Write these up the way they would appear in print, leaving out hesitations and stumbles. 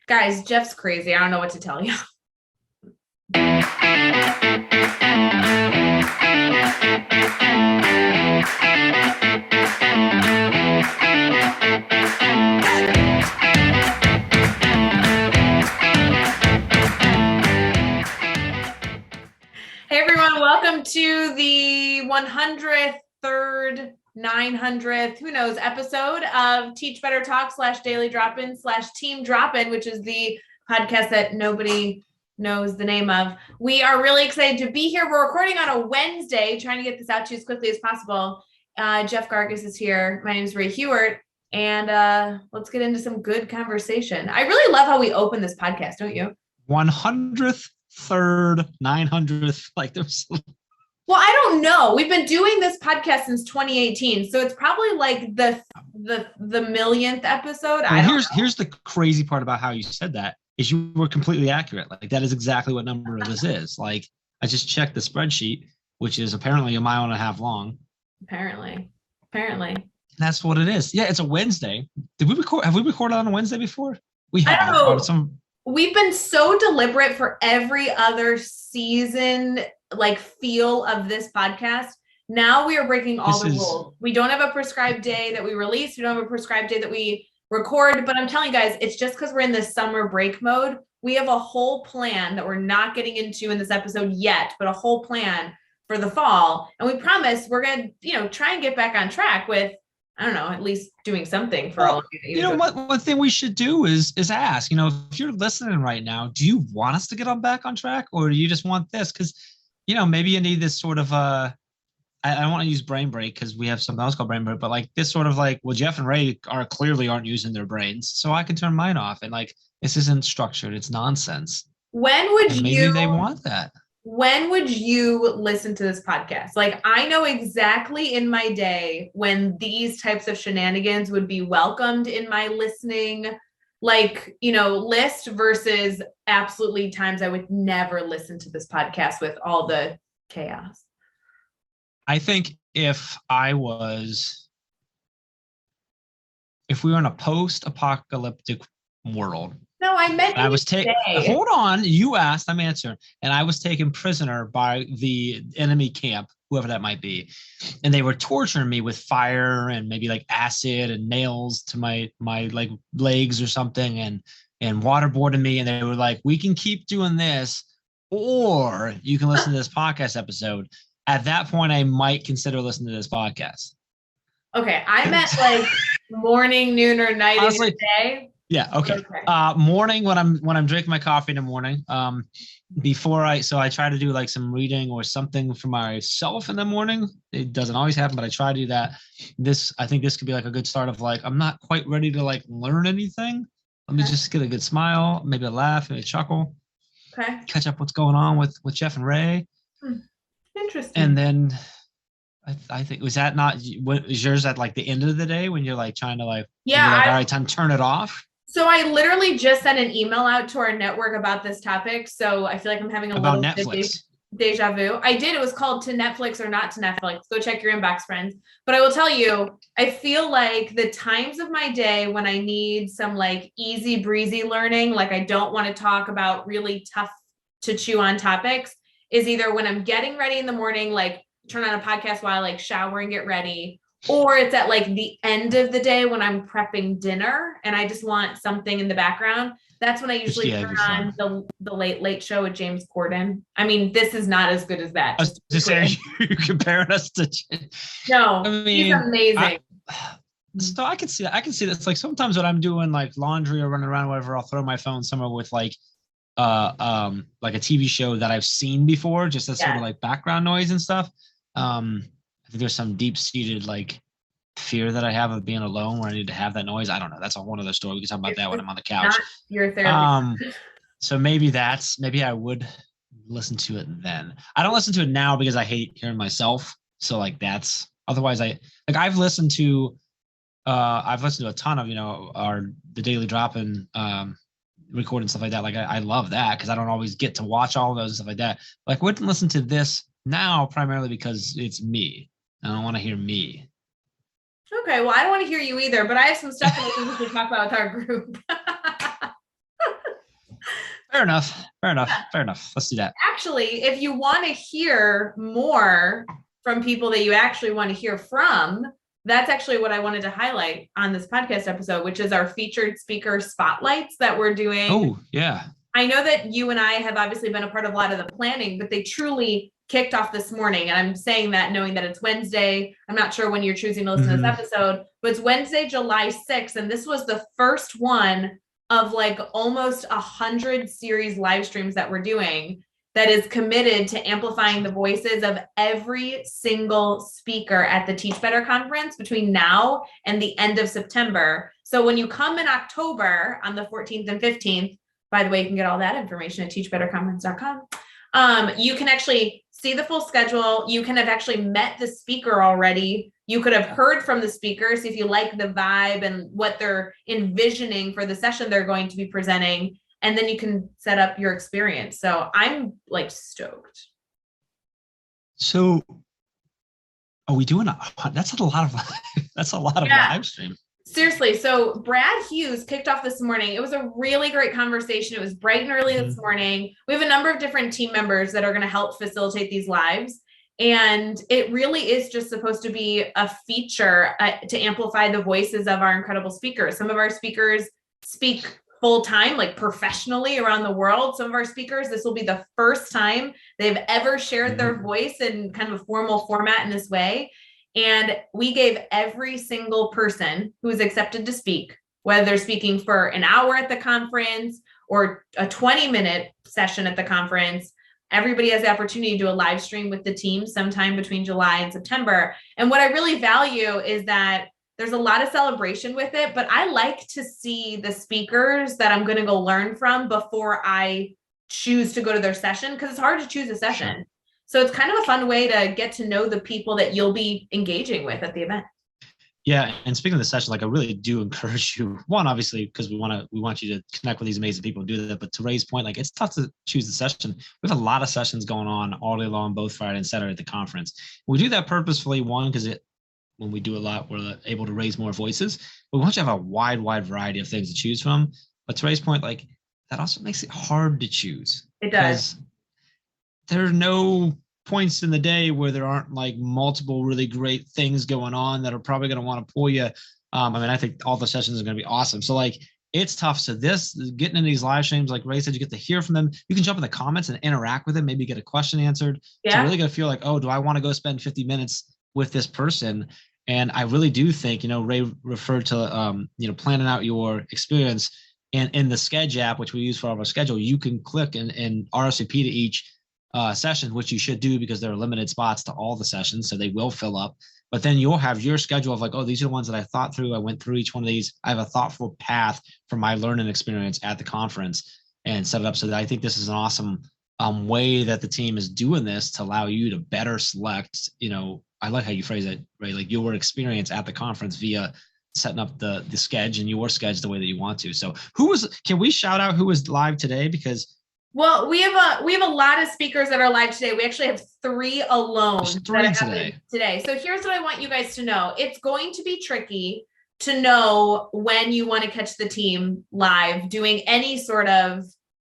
Guys, Jeff's crazy. I don't know what to tell you. Hey everyone, welcome to the 100th, 3rd, 900th, who knows, episode of Teach Better Talk / Daily Drop-In / Team Drop-In, which is the podcast that nobody knows the name of. We are really excited to be here. We're recording on a Wednesday, trying to get this out to you as quickly as possible. Jeff Gargas is here. My name is Rae Hughart, and let's get into some good conversation. I really love how we open this podcast, don't you? 100th, 3rd, 900th, like there's. Well, I don't know. We've been doing this podcast since 2018, so it's probably like the millionth episode. Well, here's the crazy part about how you said that is you were completely accurate. Like that is exactly what number this is. Like I just checked the spreadsheet, which is apparently a mile and a half long. Apparently. That's what it is. Yeah, it's a Wednesday. Did we record? Have we recorded on a Wednesday before? We I have. don't know. We've been so deliberate for every other season, like feel of this podcast. Now we are breaking all the rules. We don't have a prescribed day that we release. We don't have a prescribed day that we record. But I'm telling you guys, it's just because we're in this summer break mode. We have a whole plan that we're not getting into in this episode yet, but a whole plan for the fall. And we promise we're going to, try and get back on track with, I don't know, at least doing something for all of you. You know what? One thing we should do is ask, if you're listening right now, do you want us to get back on track, or do you just want this? Because, maybe you need this sort of I don't want to use brain break because we have something else called brain break, but like this sort of like, well, Jeff and Rae clearly aren't using their brains, so I can turn mine off, and like this isn't structured, it's nonsense. Maybe they want that. When would you listen to this podcast? Like, I know exactly in my day when these types of shenanigans would be welcomed in my listening, list versus absolutely times I would never listen to this podcast with all the chaos. I think if we were in a post-apocalyptic world. No, I meant I was hold on, you asked, I'm answering. And I was taken prisoner by the enemy camp, whoever that might be. And they were torturing me with fire and maybe like acid and nails to my like legs or something and waterboarding me. And they were like, we can keep doing this, or you can listen to this podcast episode. At that point, I might consider listening to this podcast. Okay. I meant like morning, noon, or night. Honestly, in the day. Yeah. Okay. Morning when I'm drinking my coffee in the morning. So I try to do like some reading or something for myself in the morning. It doesn't always happen, but I try to do that. I think this could be like a good start of like, I'm not quite ready to like learn anything. Let me just get a good smile, maybe a laugh, maybe a chuckle. Okay. Catch up what's going on with Jeff and Rae. Interesting. And then I think, was yours at like the end of the day when you're like trying to like, all right, time to turn it off? So I literally just sent an email out to our network about this topic. So I feel like I'm having a little Netflix. Deja vu. I did. It was called To Netflix or Not to Netflix. Go check your inbox, friends. But I will tell you, I feel like the times of my day when I need some like easy breezy learning, like I don't want to talk about really tough to chew on topics, is either when I'm getting ready in the morning, like turn on a podcast while I like shower and get ready, or it's at like the end of the day when I'm prepping dinner and I just want something in the background. That's when I usually turn on the late show with James Corden. I mean, this is not as good as that. I was just saying, you're comparing us to. No, I mean, he's amazing. So I can see that. I can see that. It's like sometimes when I'm doing like laundry or running around or whatever, I'll throw my phone somewhere with like a TV show that I've seen before, just as sort of like background noise and stuff. I think there's some deep-seated like fear that I have of being alone where I need to have that noise. I don't know. That's a whole other story. We can talk about that when I'm on the couch. Not your therapy. So maybe I would listen to it then. I don't listen to it now because I hate hearing myself. So like otherwise I've listened to a ton of, the Daily Drop-In recording stuff like that. Like I love that because I don't always get to watch all of those and stuff like that. Like I wouldn't listen to this now primarily because it's me. I don't want to hear me. Okay, well, I don't want to hear you either, but I have some stuff that we can talk about with our group. Fair enough. Fair enough. Yeah. Fair enough. Let's do that. Actually, if you want to hear more from people that you actually want to hear from, that's actually what I wanted to highlight on this podcast episode, which is our featured speaker spotlights that we're doing. Oh, yeah. I know that you and I have obviously been a part of a lot of the planning, but they truly kicked off this morning. And I'm saying that knowing that it's Wednesday. I'm not sure when you're choosing to listen to this episode, but it's Wednesday, July 6th. And this was the first one of like almost 100 series live streams that we're doing that is committed to amplifying the voices of every single speaker at the Teach Better conference between now and the end of September. So when you come in October on the 14th and 15th, by the way, you can get all that information at teachbetterconference.com. You can actually see the full schedule. You can have actually met the speaker already. You could have heard from the speakers if you like the vibe and what they're envisioning for the session they're going to be presenting. And then you can set up your experience. So I'm like stoked. So are we doing that's a lot of live stream. Seriously. So Brad Hughes kicked off this morning. It was a really great conversation. It was bright and early this morning. We have a number of different team members that are going to help facilitate these lives. And it really is just supposed to be a feature to amplify the voices of our incredible speakers. Some of our speakers speak full time, like professionally around the world. Some of our speakers, this will be the first time they've ever shared their voice in kind of a formal format in this way. And we gave every single person who is accepted to speak, whether they're speaking for an hour at the conference or a 20-minute session at the conference, everybody has the opportunity to do a live stream with the team sometime between July and September. And what I really value is that there's a lot of celebration with it, but I like to see the speakers that I'm going to go learn from before I choose to go to their session, because it's hard to choose a session. Sure. So it's kind of a fun way to get to know the people that you'll be engaging with at the event. Yeah. And speaking of the session, like I really do encourage you, one, obviously, because we want you to connect with these amazing people and do that. But to Rae's point, like it's tough to choose the session. We have a lot of sessions going on all day long, both Friday and Saturday at the conference. We do that purposefully, one, because when we do a lot, we're able to raise more voices. But we want you to have a wide variety of things to choose from. But to Rae's point, like that also makes it hard to choose. It does. There are no points in the day where there aren't like multiple really great things going on that are probably going to want to pull you. I think all the sessions are going to be awesome. So like it's tough. So getting into these live streams, like Rae said, you get to hear from them. You can jump in the comments and interact with them, maybe get a question answered. Yeah. So really going to feel like, oh, do I want to go spend 50 minutes with this person? And I really do think, Rae referred to, planning out your experience. And in the Schedule app, which we use for our schedule, you can click and RSVP to each session, which you should do because there are limited spots to all the sessions. So they will fill up. But then you'll have your schedule of like, oh, these are the ones that I thought through. I went through each one of these. I have a thoughtful path for my learning experience at the conference and set it up so that I think this is an awesome way that the team is doing this to allow you to better select, I like how you phrase it, Rae, like your experience at the conference via setting up the schedule and your schedule the way that you want to. So can we shout out who was live today? Because well, we have a lot of speakers that are live today. We actually have 3 alone today. So here's what I want you guys to know. It's going to be tricky to know when you want to catch the team live doing any sort of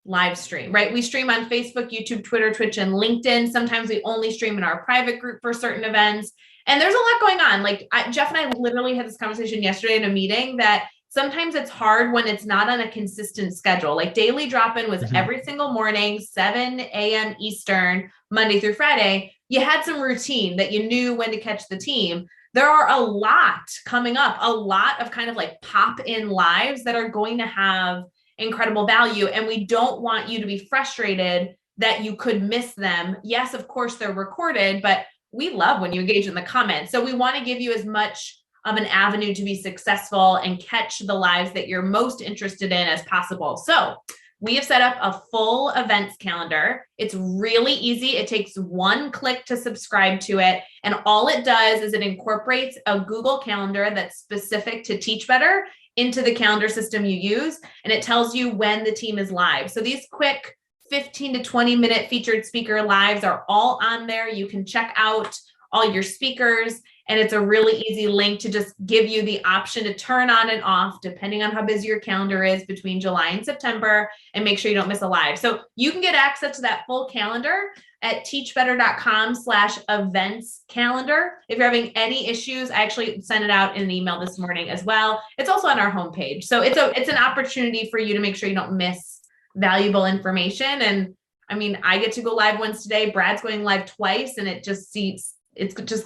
live stream, right? We stream on Facebook, YouTube, Twitter, Twitch, and LinkedIn. Sometimes we only stream in our private group for certain events. And there's a lot going on. Like Jeff and I literally had this conversation yesterday in a meeting that sometimes it's hard when it's not on a consistent schedule. Like Daily Drop-In was every single morning, 7 a.m. Eastern, Monday through Friday. You had some routine that you knew when to catch the team. There are a lot coming up, a lot of kind of like pop-in lives that are going to have incredible value. And we don't want you to be frustrated that you could miss them. Yes, of course, they're recorded, but we love when you engage in the comments. So we want to give you as much of an avenue to be successful and catch the lives that you're most interested in as possible. So we have set up a full events calendar. It's really easy. It takes 1 click to subscribe to it. And all it does is it incorporates a Google Calendar that's specific to Teach Better into the calendar system you use. And it tells you when the team is live. So these quick 15 to 20 minute featured speaker lives are all on there. You can check out all your speakers. And it's a really easy link to just give you the option to turn on and off, depending on how busy your calendar is between July and September, and make sure you don't miss a live. So you can get access to that full calendar at teachbetter.com/events calendar. If you're having any issues, I actually sent it out in an email this morning as well. It's also on our homepage. So it's an opportunity for you to make sure you don't miss valuable information. And I mean, I get to go live once today. Brad's going live twice, and it's just going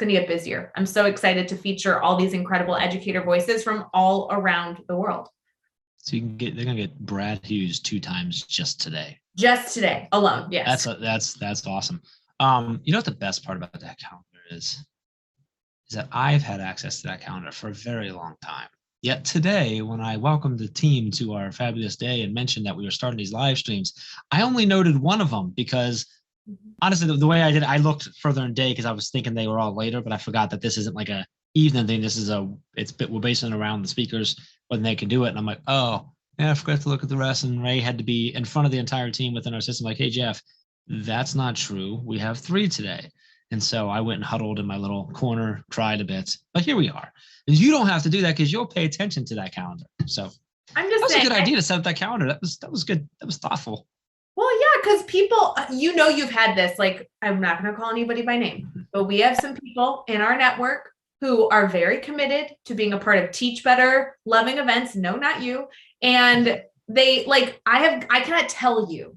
to get busier. I'm so excited to feature all these incredible educator voices from all around the world. So they're going to get Brad Hughes 2 times just today. Just today alone. Yes. That's awesome. You know what the best part about that calendar is that I've had access to that calendar for a very long time. Yet today, when I welcomed the team to our fabulous day and mentioned that we were starting these live streams, I only noted one of them because honestly, the way I did it, I looked further in day because I was thinking they were all later, but I forgot that this isn't like a evening thing. This is we're basing it around the speakers when they can do it. And I'm like, oh, yeah, I forgot to look at the rest. And Rae had to be in front of the entire team within our system. Like, hey, Jeff, that's not true. We have 3 today. And so I went and huddled in my little corner, cried a bit. But here we are. And you don't have to do that because you'll pay attention to that calendar. So I'm just that was saying, a good idea to set up that calendar. That was good. That was thoughtful. Well, yeah, because people, you've had this, like, I'm not going to call anybody by name, but we have some people in our network who are very committed to being a part of Teach Better, loving events. No, not you. And they I cannot tell you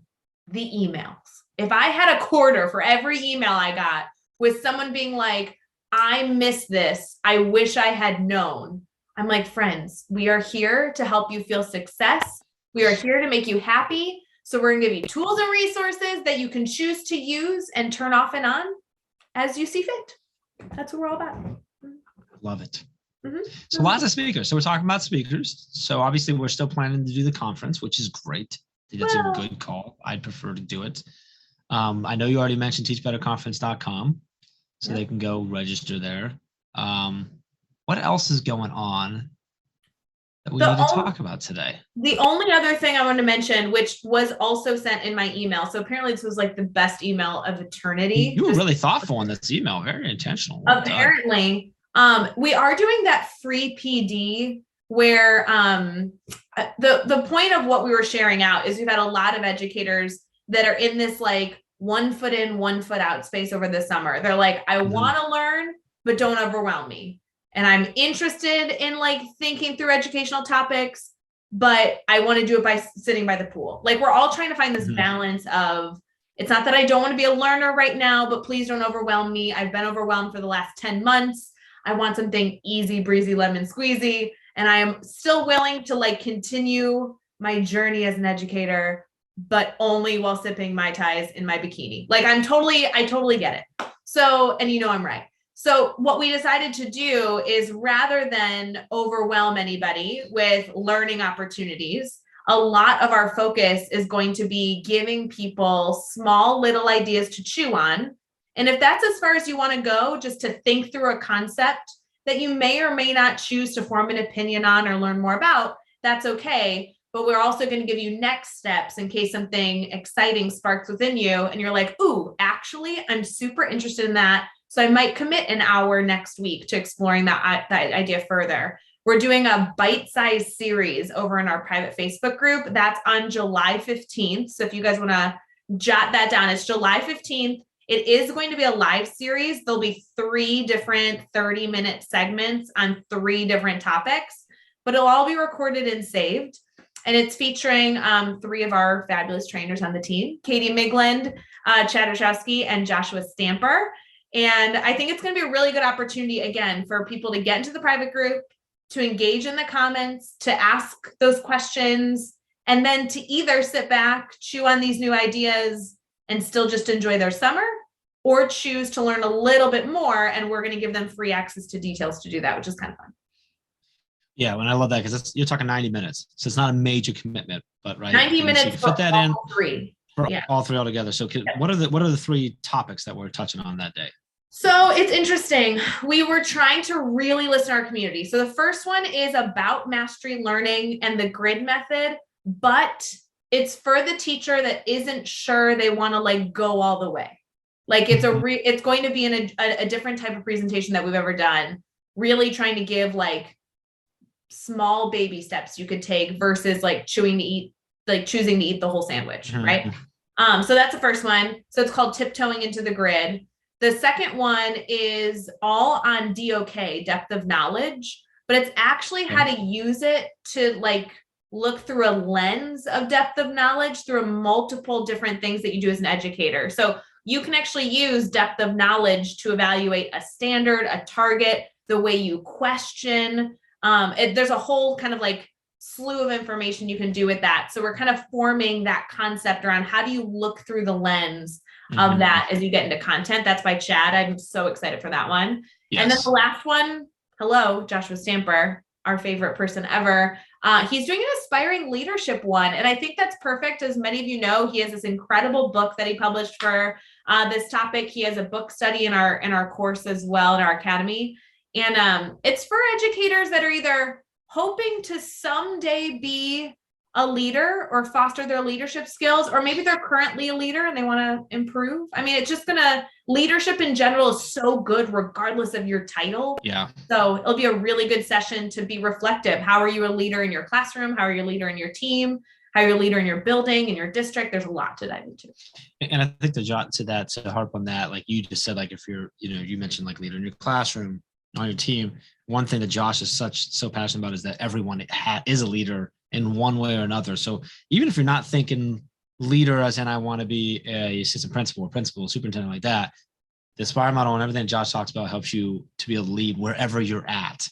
the emails. If I had a quarter for every email I got with someone being like, I miss this, I wish I had known. I'm like, friends, we are here to help you feel success. We are here to make you happy. So we're going to give you tools and resources that you can choose to use and turn off and on as you see fit. That's what we're all about. Love it. Mm-hmm. So lots of speakers. So we're talking about speakers. So obviously we're still planning to do the conference, which is great. I think that's a good call. I'd prefer to do it. I know you already mentioned teachbetterconference.com, so they can go register there. What else is going on that we need to talk about today? The only other thing I want to mention, which was also sent in my email. So apparently this was like the best email of eternity. You were really thoughtful in this email. Very intentional. Apparently, we are doing that free PD where the point of what we were sharing out is we've had a lot of educators that are in this like 1 foot in, 1 foot out space over the summer. They're like, I want to learn, but don't overwhelm me. And I'm interested in like thinking through educational topics, but I want to do it by sitting by the pool. Like we're all trying to find this balance of, it's not that I don't want to be a learner right now, but please don't overwhelm me. I've been overwhelmed for the last 10 months. I want something easy, breezy, lemon squeezy. And I am still willing to like continue my journey as an educator, but only while sipping Mai Tais in my bikini. Like I totally get it. So, and I'm right. So what we decided to do is rather than overwhelm anybody with learning opportunities, a lot of our focus is going to be giving people small little ideas to chew on. And if that's as far as you want to go, just to think through a concept that you may or may not choose to form an opinion on or learn more about, that's okay. But we're also going to give you next steps in case something exciting sparks within you and you're like, ooh, actually, I'm super interested in that. So I might commit an hour next week to exploring that idea further. We're doing a bite-sized series over in our private Facebook group. That's on July 15th. So if you guys want to jot that down, it's July 15th. It is going to be a live series. There'll be 3 different 30-minute segments on 3 different topics, but it'll all be recorded and saved. And it's featuring 3 of our fabulous trainers on the team, Katie Migland, Chad Wachowski, and Joshua Stamper. And I think it's going to be a really good opportunity, again, for people to get into the private group, to engage in the comments, to ask those questions, and then to either sit back, chew on these new ideas, and still just enjoy their summer, or choose to learn a little bit more. And we're going to give them free access to details to do that, which is kind of fun. Yeah, and I love that because you're talking 90 minutes. So it's not a major commitment, but right. 90 minutes so fit that in. 3. All 3 altogether. So what are the 3 topics that we're touching on that day? So it's interesting. We were trying to really listen to our community. So the first one is about mastery learning and the grid method, but it's for the teacher that isn't sure they want to like go all the way. Like it's going to be in a different type of presentation that we've ever done. Really trying to give like small baby steps you could take versus like choosing to eat the whole sandwich, right? So that's the first one. So it's called Tiptoeing into the Grid. The second one is all on DOK, depth of knowledge, but it's actually how to use it to like look through a lens of depth of knowledge through multiple different things that you do as an educator. So you can actually use depth of knowledge to evaluate a standard, a target, the way you question. There's a whole kind of like slew of information you can do with that. So we're kind of forming that concept around how do you look through the lens of that as you get into content. That's by Chad. I'm so excited for that one. Yes. And then the last one, hello, Joshua Stamper, our favorite person ever. He's doing an aspiring leadership one. And I think that's perfect. As many of you know, he has this incredible book that he published for this topic. He has a book study in our course as well in our academy. And it's for educators that are either hoping to someday be a leader or foster their leadership skills, or maybe they're currently a leader and they want to improve. I mean, it's just leadership in general is so good regardless of your title. Yeah. So it'll be a really good session to be reflective. How are you a leader in your classroom? How are you a leader in your team? How are you a leader in your building, in your district? There's a lot to dive into. And I think to harp on that, like you just said, like if you're, you mentioned like leader in your classroom, on your team, one thing that Josh is so passionate about is that everyone is a leader in one way or another. So even if you're not thinking leader as in I want to be a assistant principal or principal, superintendent like that, the Aspire model and everything Josh talks about helps you to be able to lead wherever you're at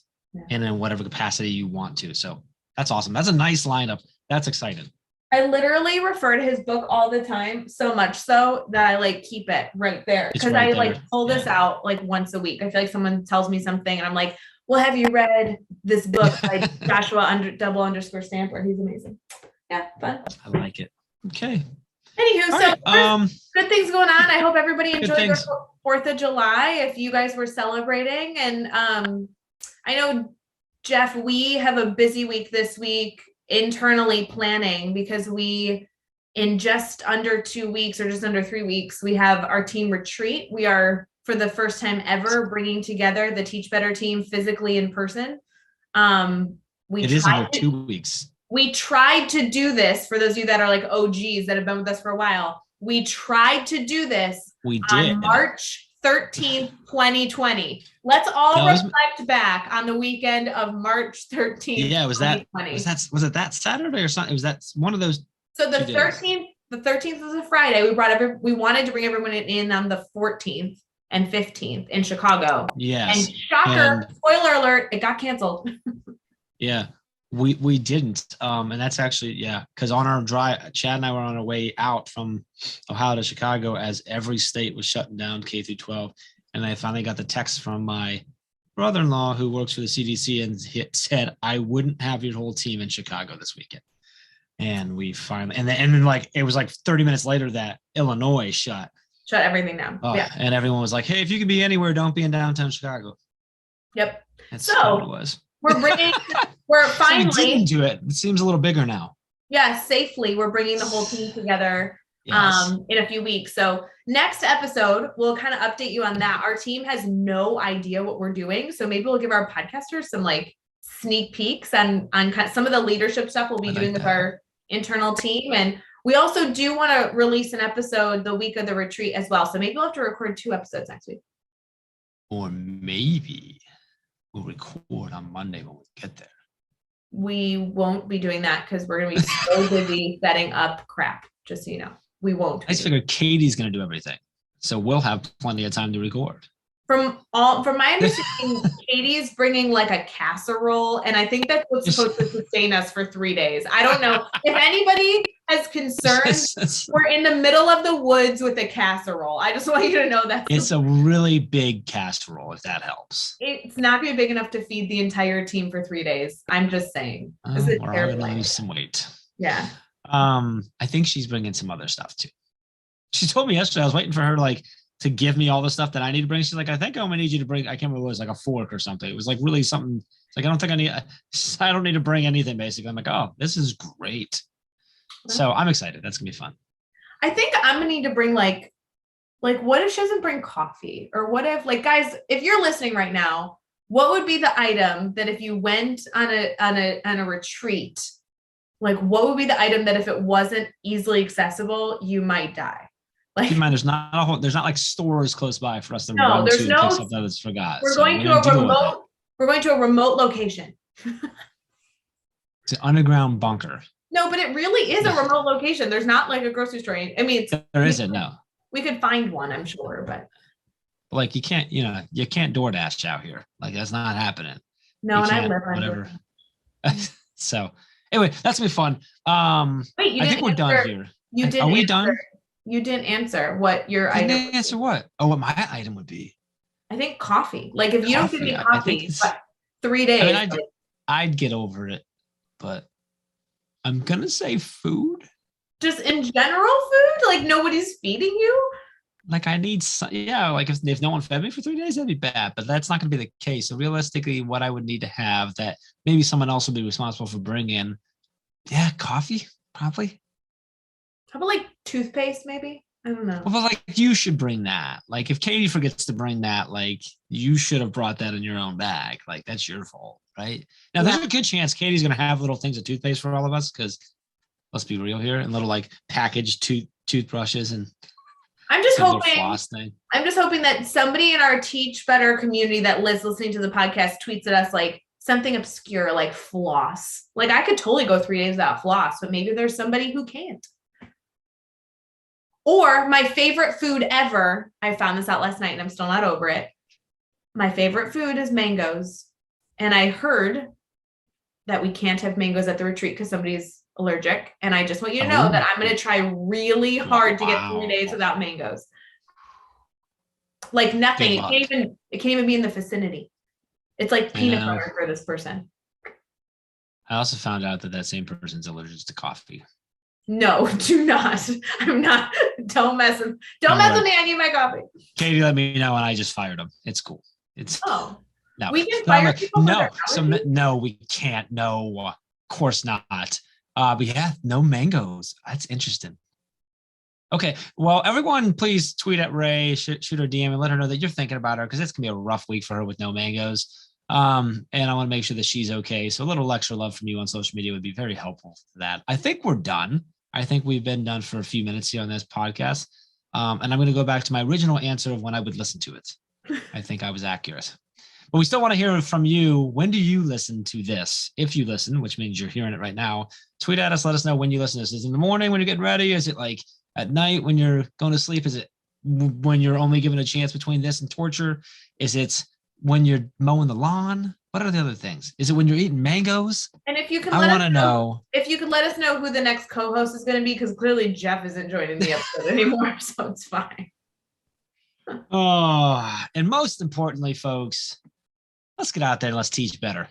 and in whatever capacity you want to. So that's awesome. That's a nice lineup. That's exciting. I literally refer to his book all the time, so much so that I like keep it right there because I like pull this out like once a week. I feel like someone tells me something and I'm like, well, have you read this book by Joshua _Stamper? He's amazing. Yeah, fun. I like it. Okay. Anywho, good things going on. I hope everybody enjoyed their 4th of July if you guys were celebrating. And I know, Jeff, we have a busy week this week internally planning because in just under 2 weeks or just under 3 weeks, we have our team retreat. We are, for the first time ever, bringing together the Teach Better team physically in person. It is under 2 weeks. We tried to do this for those of you that are like OGs that have been with us for a while. We tried to do this on March 13th, 2020. Let's all reflect back on the weekend of March 13th. Yeah, was it that Saturday or something? Was that one of those? So the 13th was a Friday. We wanted to bring everyone in on the 14th and 15th in Chicago. Yes. And shocker, spoiler alert, it got canceled. Yeah. We didn't. And that's actually, because on our drive, Chad and I were on our way out from Ohio to Chicago as every state was shutting down K through 12. And I finally got the text from my brother-in-law who works for the CDC and said, I wouldn't have your whole team in Chicago this weekend. And we finally, and then like, it was like 30 minutes later that Illinois shut everything down. And everyone was like, hey, if you could be anywhere, don't be in downtown Chicago. Yep. That's what it was. We're finally so we didn't do it. It seems a little bigger now. Yeah, safely. We're bringing the whole team together in a few weeks. So next episode, we'll kind of update you on that. Our team has no idea what we're doing. So maybe we'll give our podcasters some like sneak peeks on some of the leadership stuff we'll be doing with our internal team. And we also do want to release an episode the week of the retreat as well. So maybe we'll have to record 2 episodes next week. Or maybe we'll record on Monday when we get there. We won't be doing that because we're going to be so busy setting up crap, just so you know. We won't. I just figured Katie's going to do everything. So we'll have plenty of time to record. From my understanding, Katie's bringing like a casserole, and I think that's what's supposed to sustain us for 3 days. I don't know if anybody has concerns. We're in the middle of the woods with a casserole. I just want you to know that it's a really big casserole. If that helps, it's not going to be big enough to feed the entire team for 3 days. I'm just saying. This is we're all going to lose some weight. Yeah. I think she's bringing some other stuff too. She told me yesterday. I was waiting for her to give me all the stuff that I need to bring. She's like, I think I'm gonna need you to bring, I can't remember what it was, like a fork or something. It was like really something. It's like, I don't need to bring anything basically. I'm like, oh, this is great. So I'm excited. That's gonna be fun. I think I'm gonna need to bring like Like, what if she doesn't bring coffee? Or what if, like, guys, if you're listening right now, what would be the item that if you went on a retreat, like what would be the item that if it wasn't easily accessible, you might die? Like, keep in mind, there's not like stores close by for us to no, run there's to and no, pick something that's forgot. we're So going we're to gonna a deal with it. remote, we're going to a remote location. It's an underground bunker. No, but it really is a remote location. There's not like a grocery store. I mean, there isn't, no. We could find one, I'm sure, but like you can't DoorDash out here. Like that's not happening. No, you and can't, I live on whatever. So anyway, that's gonna be fun. Wait, I think we're done here. You didn't. Are we answer, done? You didn't answer what your item. Didn't answer what? Oh, what my item would be? I think coffee. Like if you don't give me I coffee, but 3 days. I mean, I'd get over it, but I'm gonna say food. Just in general, food. Like nobody's feeding you. Like I need some, yeah. Like if no one fed me for 3 days, that'd be bad. But that's not gonna be the case. So realistically, what I would need to have that maybe someone else would be responsible for bringing. Yeah, coffee probably. How about like toothpaste, maybe? I don't know. Well, like you should bring that. Like if Katie forgets to bring that, like you should have brought that in your own bag. Like that's your fault, right? Now there's a good chance Katie's gonna have little things of toothpaste for all of us because let's be real here, and little like packaged toothbrushes and. I'm just hoping that somebody in our Teach Better community that lives listening to the podcast tweets at us like something obscure like floss. Like I could totally go 3 days without floss, but maybe there's somebody who can't. Or my favorite food ever, I found this out last night and I'm still not over it. My favorite food is mangoes. And I heard that we can't have mangoes at the retreat because somebody's allergic. And I just want you to know that I'm going to try really hard to get 3 days without mangoes. Like nothing. It can't even be in the vicinity. It's like peanut butter for this person. I also found out that same person's allergic to coffee. No, do not. I'm not. Don't mess with me. I need my coffee. Katie let me know and I just fired him. It's cool. It's no. No. We can fire people. No, we can't. No, of course not. But yeah, no mangoes. That's interesting. Okay. Well, everyone, please tweet at Rae, shoot her DM, and let her know that you're thinking about her because it's gonna be a rough week for her with no mangoes. And I want to make sure that she's okay. So a little extra love from you on social media would be very helpful for that. I think we're done. I think we've been done for a few minutes here on this podcast. And I'm going to go back to my original answer of when I would listen to it. I think I was accurate. But we still want to hear from you. When do you listen to this? If you listen, which means you're hearing it right now, tweet at us. Let us know when you listen to this. Is it in the morning when you're getting ready? Is it like at night when you're going to sleep? Is it when you're only given a chance between this and torture? Is it when you're mowing the lawn? What are the other things? Is it when you're eating mangoes? And if you can, I want to know. If you could let us know who the next co-host is going to be, because clearly Jeff isn't joining the episode anymore, so it's fine. Oh, and most importantly, folks, let's get out there and let's teach better.